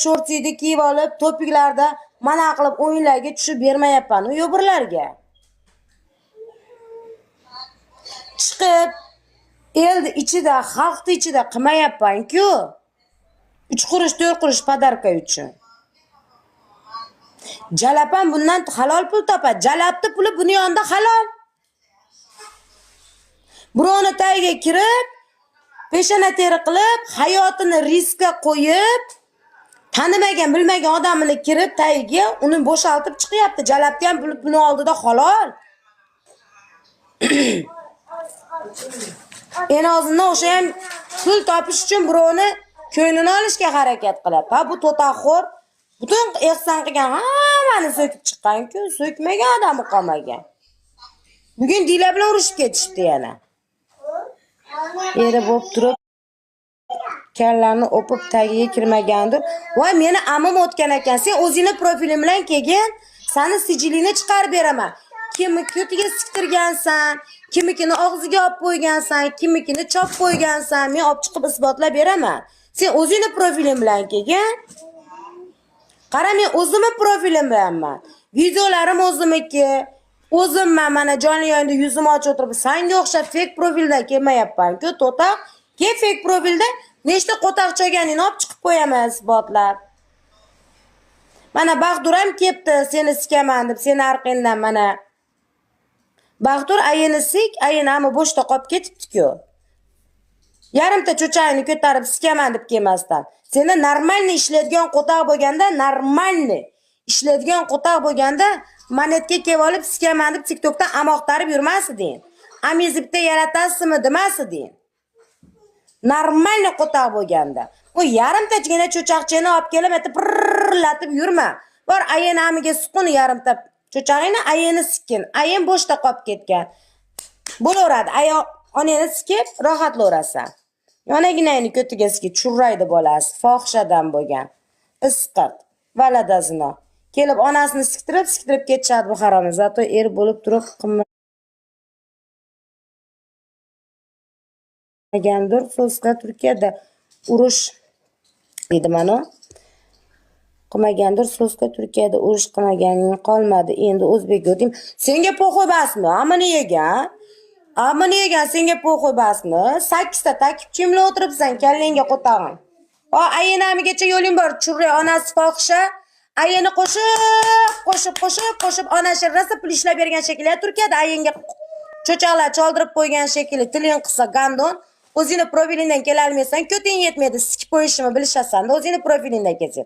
shortsini kiyib olib, topiklarda mana qilib o'yinlarga tushib bermayapman. U yo'qlarga. Chiqib elni ichida, xalqni ichida qilmayapman-ku. 3 qurush, 4 qurush podarka uchun. Jalapam bundan halol pul topadi. Jalapni puli buni yonida halol. Birovni tagiga kirib, peshona teri qilib, hayotini riskka qo'yib, tanimagan, bilmagan odamini kirib tagiga uni bo'shaltib chiqyapti. Jalapni ham buni oldida halol. En azından o'sha ham pul topish uchun birovni ko'nglini olishga harakat qiladi. Ha bu to'taxo'r butun ehson qilgan hammani so'kib chiqqan-ku, so'kmagan odami qolmagan. Bugun dila bilan urushib ketishdi yana. Eri bo'lib turib kallarni o'pib tagiga kirmagandir. Voy meni amim o'tgan ekan. Sen o'zingni profiling bilan kelgin, seni sijilingni chiqarib beraman. Kimni ko'tiga siktirgansan, kimnikini og'ziga olib qo'ygansan, kimnikini chop qo'ygansan, men olib chiqib isbotlab beraman. Sen o'zingni profiling bilan kelgin. Qara, men o'zimni profilim bilanman. Videolarim o'zimniki. O'zimman mana jonli yayinda yuzimni ochib o'tirib, senga o'xshab fake profildan kelmayapman-ku, to'taq. Ke fake profilda nechta qo'taq cho'ganingni olib chiqib qo'yaman isbotlab. Mana Baxtur ham kelibdi, seni sikaman deb, seni orqangdan mana. Baxtur ayini sik, ayin ham bo'shda qolib ketibdi-ku. Yarimta cho'chagini ko'tarib sikaman deb kelmasdan. Seni normalni ishlaydigan qo'taq bo'lganda, normalni ishlaydigan qo'taq bo'lganda monetga kelib olib sikaman deb TikTokdan amoqtarib yurmasiding. Amizibda yaratasizmi demasiding. Normalni qo'taq bo'lganda. U yarimtagina cho'chaqchini olib kelib, pirlatib yurma. Bor ayin amiga siqun yarimta cho'chag'ini ayini sikkin. Ayin bo'shda qolib ketgan. Bo'laveradi. Ayon onani sikib rohatlaversan. Yonaginangni ko'tiga sikib churraydi bolasi, fohishadan bo'lgan. Isqat, valadazino. Kelib onasini siktirib ketishadi bu haromni. Zato er bo'lib turib qilmagandir. So'zga Turkiyada urush dedi mana. Qilmagandir, so'zga Turkiyada urush qilmaganing qolmadi. Endi o'zbek o'tim. Senga po'xoy basmi? Amini yegan. Amini yegan senga po'xoy basmi? 8 ta takibchim bilan o'tiribsan, kallangga qo'tag'in. O ayinamigacha yo'ling bor, churri onasi fohisha. Ayini qo'shib onashi rosa pul ishlab bergan shekilli. Turkiyada ayinga cho'chaqlar choldirib qo'ygan shekilli. Tiling qilsa gandon, o'zingni profilingdan kela olmaysan, ko'ting yetmaydi, sikib qo'yishini bilishasan, o'zingni profilingdan kelsin.